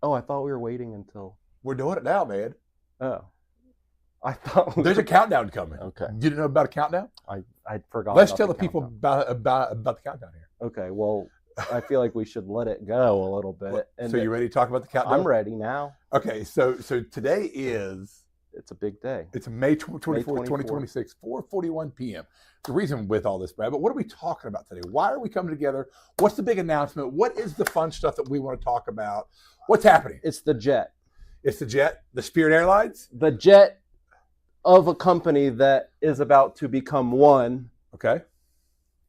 Oh, I thought we were waiting until. We're doing it now, man. Oh, I thought. There's a countdown coming. Okay. You didn't know about a countdown? I forgot. Let's about tell the people countdown. about the countdown here. Okay, well, I feel like we should let it go a little bit. And So you ready to talk about the countdown? I'm ready now. Okay, so today is It's a big day. it's May 24th, 24th. 2026, 4:41 p.m. The reason with all this, Brad, but what are we talking about today? Why are we coming together? What's the big announcement? What is the fun stuff that we want to talk about? What's happening? It's the jet. It's the jet, the Spirit Airlines. The jet of a company that is about to become one. Okay.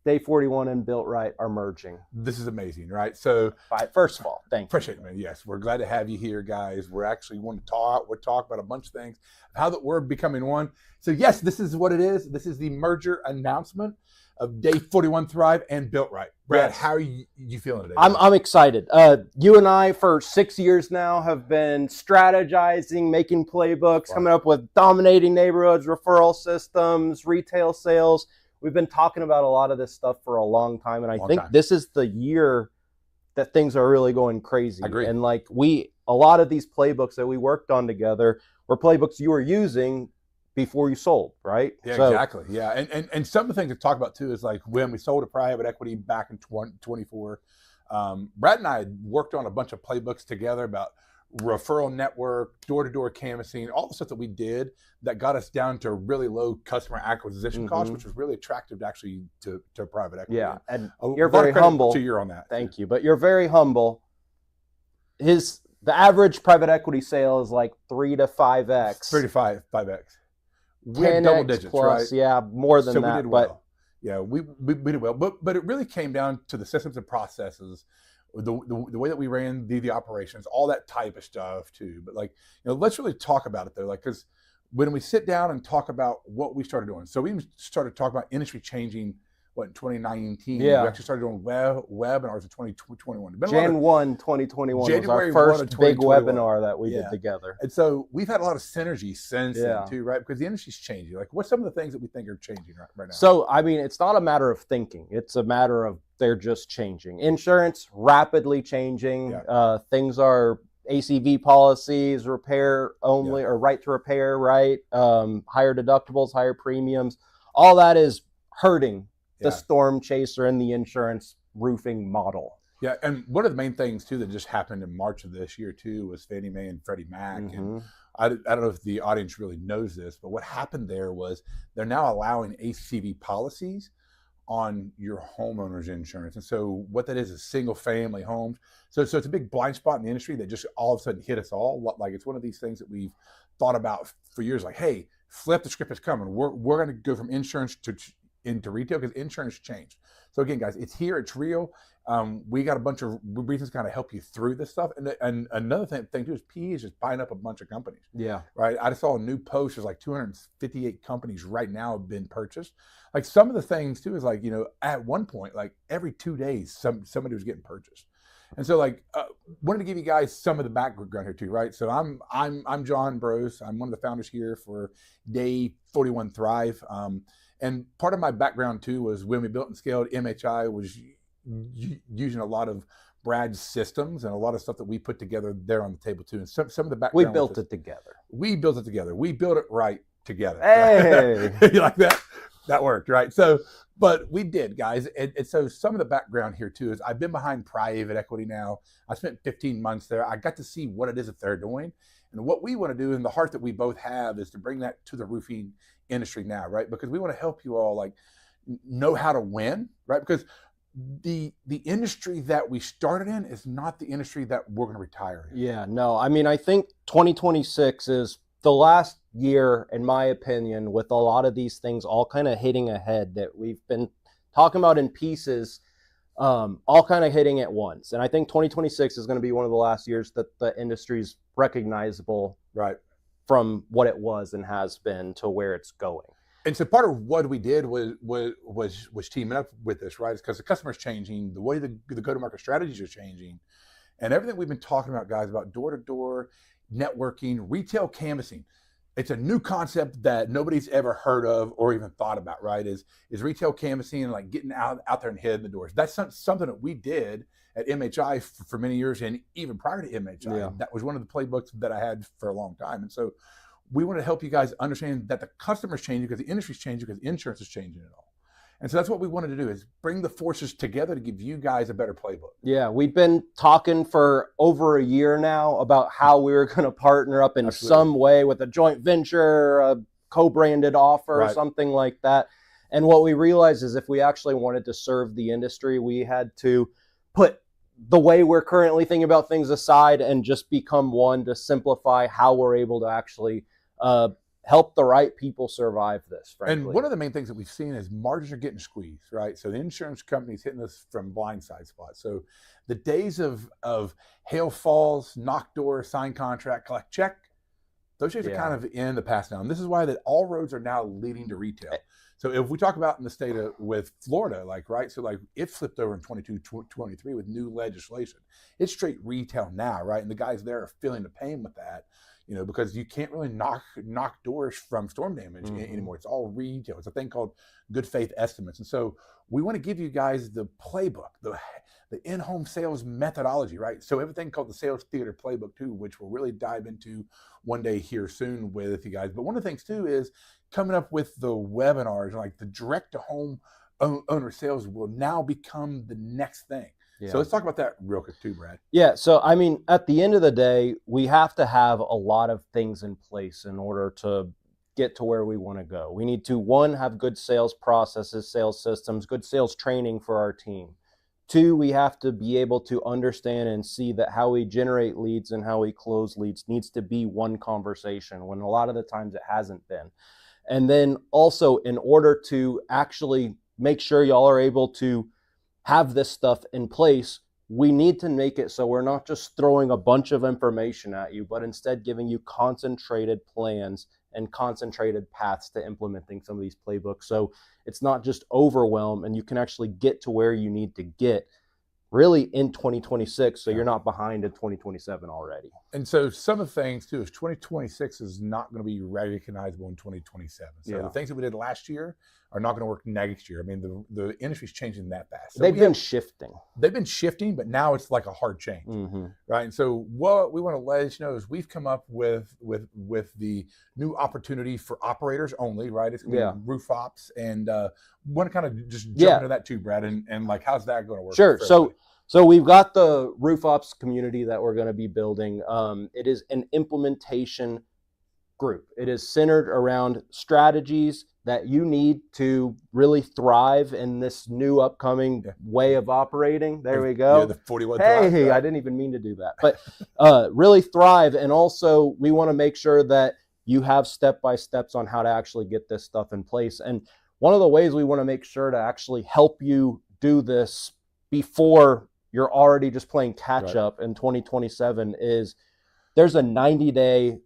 Day 41 and Built Right are merging. This is amazing, right? So First of all, thank you. appreciate it, man. Yes, we're glad to have you here, guys. We're actually want to talk. We're talking about a bunch of things, how that we're becoming one. So yes, this is what it is. This is the merger announcement of Day 41 Thrive and Built Right. Brad, Yes. how are you feeling today? I'm excited. You and I, for 6 years now, have been strategizing, making playbooks, coming up with dominating neighborhoods, referral systems, retail sales. We've been talking about a lot of this stuff for a long time, and I think this is the year that things are really going crazy. I agree. And like a lot of these playbooks that we worked on together were playbooks you were using before you sold, right? Yeah, exactly. Yeah, and some of the things to talk about too is like when we sold a private equity back in 2024. Brad and I had worked on a bunch of playbooks together about referral network, door-to-door canvassing, all the stuff that we did that got us down to a really low customer acquisition cost, which was really attractive actually to private equity. Yeah, and a you're very humble. To you on that. Thank you, but you're very humble. The average private equity sale is like 3 to 5x. 3 to 5x. We had double digits, plus, right? Yeah, more than so that. We did well. Yeah, we did well, but it really came down to the systems and processes, the way that we ran the operations, all that type of stuff too. But like, let's really talk about it though, like, because when we sit down and talk about what we started doing, so we started talking about industry changing. What, in 2019? Yeah. We actually started doing webinars in 2021. Jan 1, 2021 January was our first big webinar that we did together. And so we've had a lot of synergy since then too, right? Because the industry's changing. Like, what's some of the things that we think are changing right now? So, I mean, it's not a matter of thinking. It's a matter of they're just changing. Insurance, rapidly changing. Yeah. Things are ACV policies, repair only, or right to repair, right? Higher deductibles, higher premiums. All that is hurting the storm chaser and the insurance roofing model. Yeah, and one of the main things too that just happened in March of this year too was Fannie Mae and Freddie Mac. And I don't know if the audience really knows this, but what happened there was they're now allowing ACV policies on your homeowner's insurance. And so what that is single family homes. So it's a big blind spot in the industry that just all of a sudden hit us all. Like, it's one of these things that we've thought about for years, like, hey, flip the script is coming. We're going to go from insurance into retail because insurance changed. So again, guys, it's here, it's real. We got a bunch of reasons to kind of help you through this stuff. And another thing too is PE is just buying up a bunch of companies. Yeah. Right. I just saw a new post. There's like 258 companies right now have been purchased. Like, some of the things too is like, at one point, like every 2 days, somebody was getting purchased. And so like, wanted to give you guys some of the background here too, right? So I'm John Bros. I'm one of the founders here for Day 41 Thrive. And part of my background too was when we built and scaled MHI was using a lot of Brad's systems and a lot of stuff that we put together there on the table too. And some of the background. We built it together. We built it together. We built it right together. Hey, you like that? That worked, right? So, but we did, guys. And so some of the background here too is I've been behind private equity now. I spent 15 months there. I got to see what it is that they're doing. And what we want to do, and the heart that we both have, is to bring that to the roofing industry now, right? Because we want to help you all like know how to win, right? Because the industry that we started in is not the industry that we're going to retire in. Yeah, no. I mean, I think 2026 is the last year, in my opinion, with a lot of these things all kind of hitting ahead that we've been talking about in pieces, all kind of hitting at once. And I think 2026 is going to be one of the last years that the industry's recognizable, right, from what it was and has been to where it's going. And so part of what we did was teaming up with this, right? It's because the customer's changing, the way the go-to-market strategies are changing, and everything we've been talking about, guys, about door-to-door networking, retail canvassing. It's a new concept that nobody's ever heard of or even thought about, right? Is retail canvassing and like getting out there and hitting the doors. That's something that we did at MHI for many years, and even prior to MHI. Yeah. That was one of the playbooks that I had for a long time. And so we want to help you guys understand that the customer's changing because the industry's changing because insurance is changing it all. And so that's what we wanted to do, is bring the forces together to give you guys a better playbook. Yeah, we've been talking for over a year now about how we were going to partner up in some way with a joint venture, a co-branded offer, or something like that. And what we realized is if we actually wanted to serve the industry, we had to put the way we're currently thinking about things aside and just become one to simplify how we're able to actually help the right people survive this, frankly. And one of the main things that we've seen is margins are getting squeezed, right? So the insurance company's hitting us from blindside spots. So the days of hail falls, knock door, sign contract, collect check, those days are kind of in the past now. And this is why that all roads are now leading to retail. So if we talk about in the state of with Florida, like, right, so like it flipped over in 22, 23 with new legislation. It's straight retail now, right? And the guys there are feeling the pain with that, you know, because you can't really knock doors from storm damage anymore. It's all retail. It's a thing called good faith estimates. And so we want to give you guys the playbook, the in-home sales methodology, right? So everything called the Sales Theater Playbook too, which we'll really dive into one day here soon with you guys. But one of the things too is coming up with the webinars, like the direct to home owner sales will now become the next thing. Yeah. So let's talk about that real quick too, Brad. Yeah. So, I mean, at the end of the day, we have to have a lot of things in place in order to get to where we want to go. We need to, one, have good sales processes, sales systems, good sales training for our team. Two, we have to be able to understand and see that how we generate leads and how we close leads needs to be one conversation, when a lot of the times it hasn't been. And then also, in order to actually make sure y'all are able to have this stuff in place, we need to make it so we're not just throwing a bunch of information at you, but instead giving you concentrated plans and concentrated paths to implementing some of these playbooks. So it's not just overwhelm, and you can actually get to where you need to get really in 2026, so you're not behind in 2027 already. And so some of the things too is 2026 is not going to be recognizable in 2027. So the things that we did last year are not going to work next year. I mean, the industry's changing that fast. So they've been shifting. They've been shifting, but now it's like a hard change, right? And so what we want to let you know is we've come up with the new opportunity for operators only, right? It's going to be roof ops, and want to kind of just jump into that too, Brad, and like, how's that going to work? Sure. So we've got the roof ops community that we're going to be building. It is an implementation group. It is centered around strategies that you need to really thrive in this new upcoming way of operating. There we go. Yeah, the 41. Hey, I didn't even mean to do that. But really thrive. And also, we want to make sure that you have step-by-steps on how to actually get this stuff in place. And one of the ways we want to make sure to actually help you do this before you're already just playing catch up in 2027 is there's a 90-day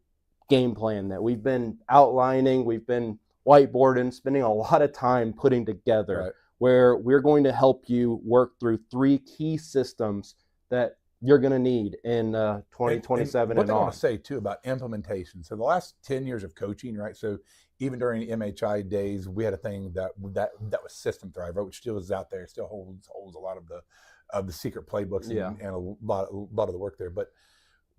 game plan that we've been outlining, we've been whiteboarding, spending a lot of time putting together, where we're going to help you work through 3 key systems that you're going to need in 2027 and on. I want to say too about implementation. So the last 10 years of coaching, right? So even during MHI days, we had a thing that was System Thrive, right? Which still is out there, still holds a lot of the secret playbooks and a lot of the work there. But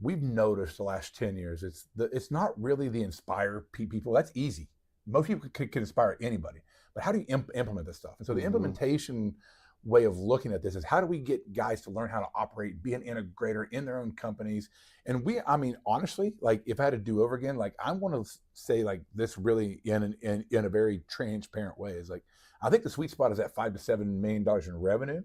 we've noticed the last 10 years, it's not really the inspire people. That's easy. Most people can inspire anybody, but how do you implement this stuff? And so the implementation way of looking at this is, how do we get guys to learn how to operate, be an integrator in their own companies? And I mean, honestly, like, if I had to do over again, like, I want to say like this really in a very transparent way is like, I think the sweet spot is at $5 to $7 million in revenue,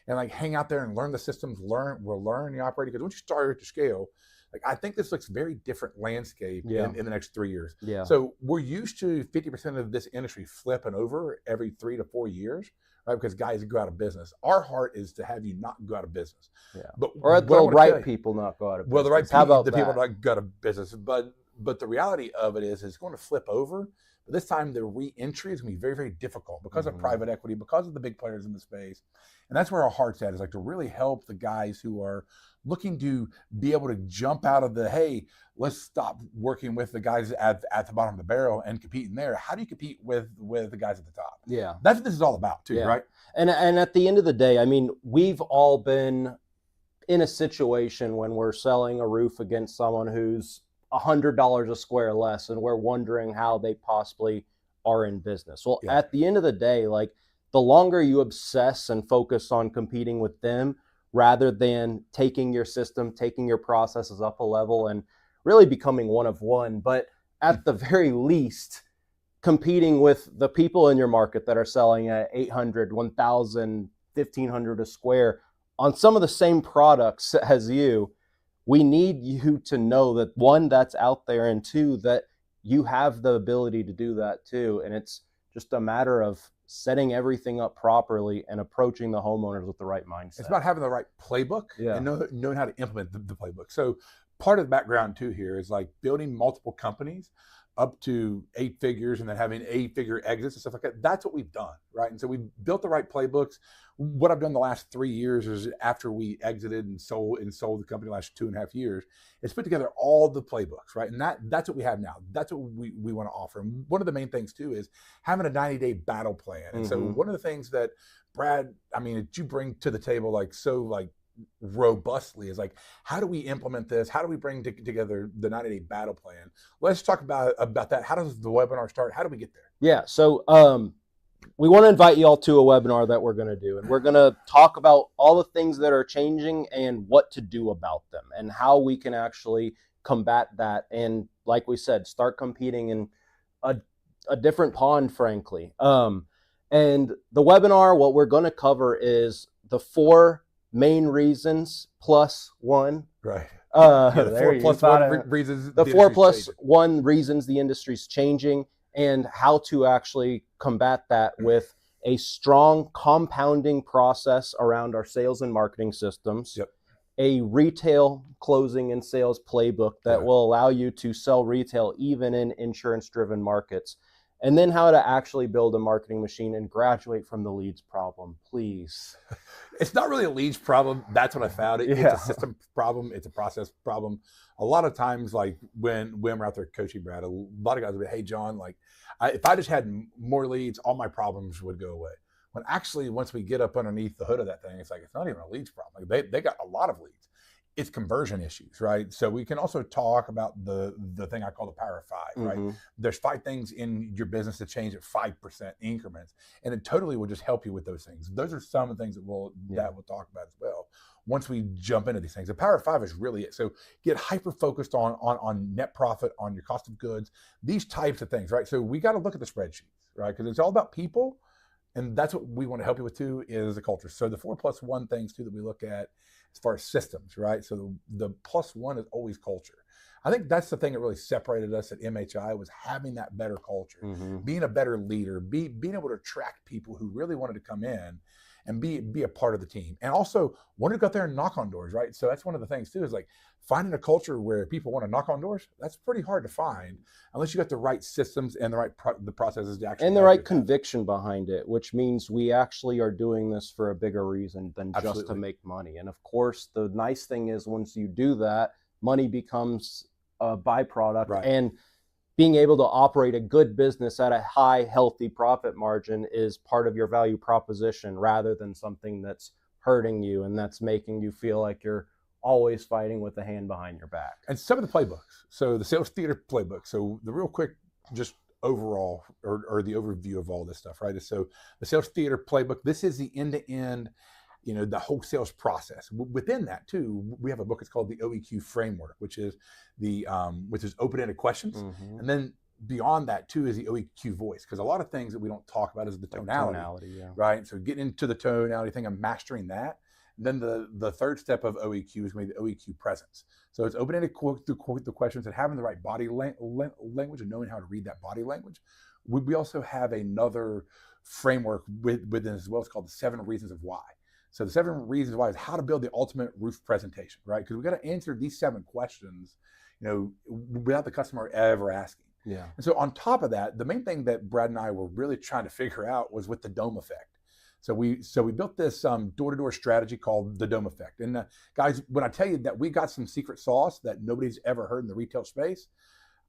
and like hang out there and learn the systems, learn the operating. Because once you start to scale, like, I think this looks very different landscape in the next 3 years. Yeah. So we're used to 50% of this industry flipping over every 3 to 4 years, right? Because guys go out of business. Our heart is to have you not go out of business. Yeah. Or the right people not go out of business. Well, the right people, the people not go out of business. But the reality of it is it's going to flip over. But this time the re-entry is going to be very, very difficult because of private equity, because of the big players in the space. And that's where our heart's at, is like to really help the guys who are looking to be able to jump out of the, hey, let's stop working with the guys at the bottom of the barrel and competing there. How do you compete with the guys at the top? Yeah. That's what this is all about too, right? And at the end of the day, I mean, we've all been in a situation when we're selling a roof against someone who's $100 a square less, and we're wondering how they possibly are in business. Well, at the end of the day, like, the longer you obsess and focus on competing with them rather than taking your system, taking your processes up a level and really becoming one of one, but at the very least, competing with the people in your market that are selling at 800, 1,000, 1,500 a square on some of the same products as you, we need you to know that, one, that's out there, and two, that you have the ability to do that too. And it's just a matter of setting everything up properly and approaching the homeowners with the right mindset. It's about having the right playbook and knowing how to implement the playbook. So part of the background too here is like building multiple companies up to 8 figures and then having 8-figure exits and stuff like that. That's what we've done, right? And so we've built the right playbooks. What I've done the last 3 years is, after we exited and sold the company the last 2.5 years, is put together all the playbooks, right? And that's what we have now. That's what we want to offer. And one of the main things too is having a 90-day battle plan. And so one of the things that Brad, I mean, that you bring to the table robustly is like, how do we implement this? How do we bring together the 90-day battle plan? Let's talk about that. How does the webinar start? How do we get there? Yeah, so we want to invite you all to a webinar that we're going to do, and we're going to talk about all the things that are changing and what to do about them and how we can actually combat that, and like we said, start competing in a different pond, frankly. And the webinar, what we're going to cover is the 4 main reasons plus one. Right. The 4+1 reasons. The 4+1 reasons the industry's changing, and how to actually combat that with a strong compounding process around our sales and marketing systems. A retail closing and sales playbook that will allow you to sell retail even in insurance-driven markets. And then how to actually build a marketing machine and graduate from the leads problem, please. It's not really a leads problem. That's what I found. It's a system problem. It's a process problem. A lot of times, like when we're out there coaching Brad, a lot of guys will be, hey, John, like if I just had more leads, all my problems would go away. When actually, once we get up underneath the hood of that thing, it's like, it's not even a leads problem. Like they got a lot of leads. It's conversion issues, right? So we can also talk about the thing I call the power of 5, right? There's 5 things in your business that change at 5% increments, and it totally will just help you with those things. Those are some of the things that we'll talk about as well once we jump into these things. The power of 5 is really it. So get hyper focused on net profit, on your cost of goods, these types of things, right? So we got to look at the spreadsheets, right? Because it's all about people, and that's what we want to help you with too, is the culture. So the 4+1 things too that we look at as far as systems, right? So the +1 is always culture. I think that's the thing that really separated us at MHI, was having that better culture, being a better leader, being able to attract people who really wanted to come in and be a part of the team, and also wanted to go out there and knock on doors, right? So that's one of the things too, is like finding a culture where people want to knock on doors. That's pretty hard to find unless you got the right systems and the right the processes to actually, and the right conviction behind it, which means we actually are doing this for a bigger reason than just to make money. And of course, the nice thing is, once you do that, money becomes a byproduct, and being able to operate a good business at a high, healthy profit margin is part of your value proposition, rather than something that's hurting you and that's making you feel like you're always fighting with a hand behind your back. And some of the playbooks. So the sales theater playbook. So the real quick, just overall, or the overview of all this stuff, right? So the sales theater playbook, this is the end-to-end, the whole sales process. Within that too, we have a book. It's called the OEQ framework, which is open-ended questions. And then beyond that too is the OEQ voice, because a lot of things that we don't talk about is the tonality, right? So getting into the tonality thing and mastering that. Then the third step of OEQ is going to be the OEQ presence. So it's open-ended the questions and having the right body language and knowing how to read that body language. We also have another framework within as well. It's called the 7 reasons of why. So the 7 reasons why is how to build the ultimate roof presentation, right? Because we got to answer these 7 questions, without the customer ever asking. Yeah. And so on top of that, the main thing that Brad and I were really trying to figure out was with the dome effect. So we built this door-to-door strategy called the dome effect. And guys, when I tell you that we got some secret sauce that nobody's ever heard in the retail space,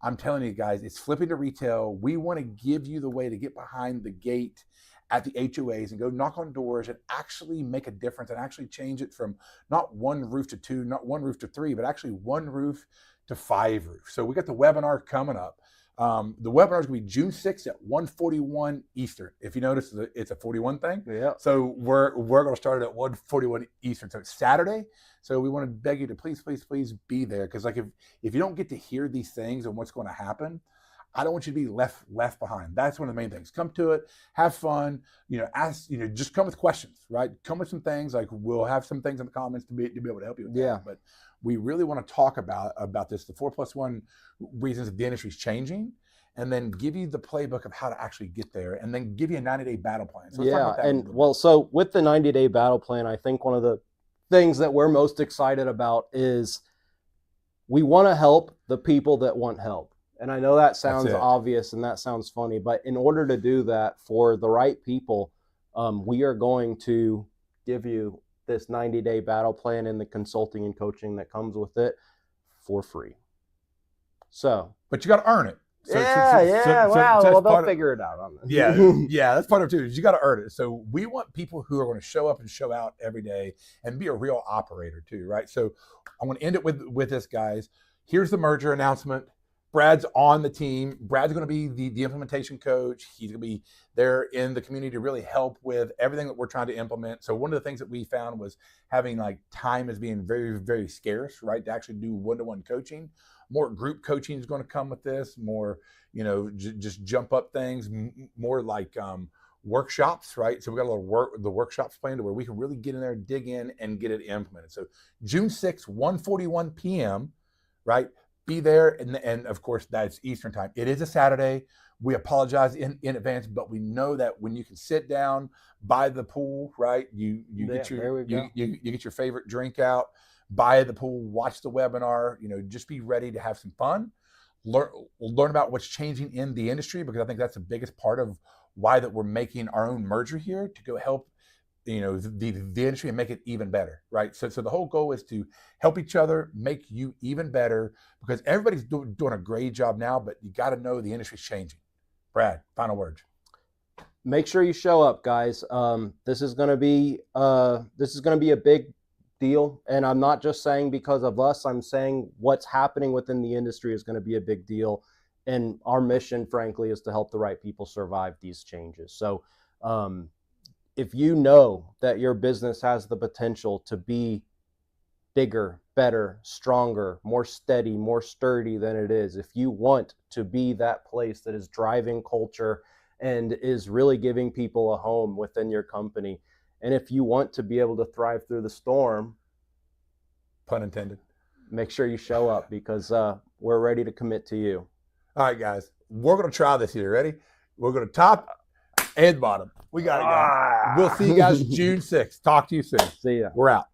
I'm telling you guys, it's flipping to retail. We want to give you the way to get behind the gate at the HOAs and go knock on doors and actually make a difference and actually change it from not one roof to 2, not one roof to 3, but actually one roof to 5 roofs. So we got the webinar coming up. The webinar is going to be June 6th at 1:41 Eastern. If you notice, it's a 41 thing. Yeah. So we're going to start it at 1:41 Eastern. So it's Saturday. So we want to beg you to please be there, because like if you don't get to hear these things and what's going to happen, I don't want you to be left behind. That's one of the main things. Come to it, have fun. Ask. Just come with questions, right? Come with some things. Like we'll have some things in the comments to be able to help you with that. But we really want to talk about this, the 4+1 reasons that the industry is changing, and then give you the playbook of how to actually get there, and then give you a 90-day battle plan. So so with the 90-day battle plan, I think one of the things that we're most excited about is we want to help the people that want help. And I know that sounds obvious and that sounds funny, but in order to do that for the right people, we are going to give you this 90-day battle plan and the consulting and coaching that comes with it for free. But you got to earn it. They'll figure it out on this. Yeah, that's part of it too. You got to earn it. So we want people who are going to show up and show out every day and be a real operator too, right? So I'm going to end it with this, guys. Here's the merger announcement. Brad's on the team. Brad's going to be the implementation coach. He's going to be there in the community to really help with everything that we're trying to implement. So one of the things that we found was having time as being very, very scarce, right? To actually do one-to-one coaching. More group coaching is going to come with this. More, just jump up things. More like workshops, right? So we got the workshops planned to where we can really get in there, dig in, and get it implemented. So June 6th, 1:41 p.m., right? Be there, and of course that's Eastern time. It is a Saturday. We apologize in advance, but we know that when you can sit down by the pool, right? You get your favorite drink out, by the pool, watch the webinar. Just be ready to have some fun. Learn about what's changing in the industry, because I think that's the biggest part of why that we're making our own merger here, to go help the industry and make it even better, right? So the whole goal is to help each other, make you even better, because everybody's doing a great job now, but you got to know the industry's changing. Brad, final words. Make sure you show up, guys. This is going to be a big deal, and I'm not just saying because of us. I'm saying what's happening within the industry is going to be a big deal, and our mission, frankly, is to help the right people survive these changes. So if you know that your business has the potential to be bigger, better, stronger, more steady, more sturdy than it is, if you want to be that place that is driving culture and is really giving people a home within your company, and if you want to be able to thrive through the storm, pun intended, make sure you show up, because we're ready to commit to you. All right, guys, we're going to try this here. Ready? We're going to top and bottom. We got it, guys. We'll see you guys June 6th. Talk to you soon. See ya. We're out.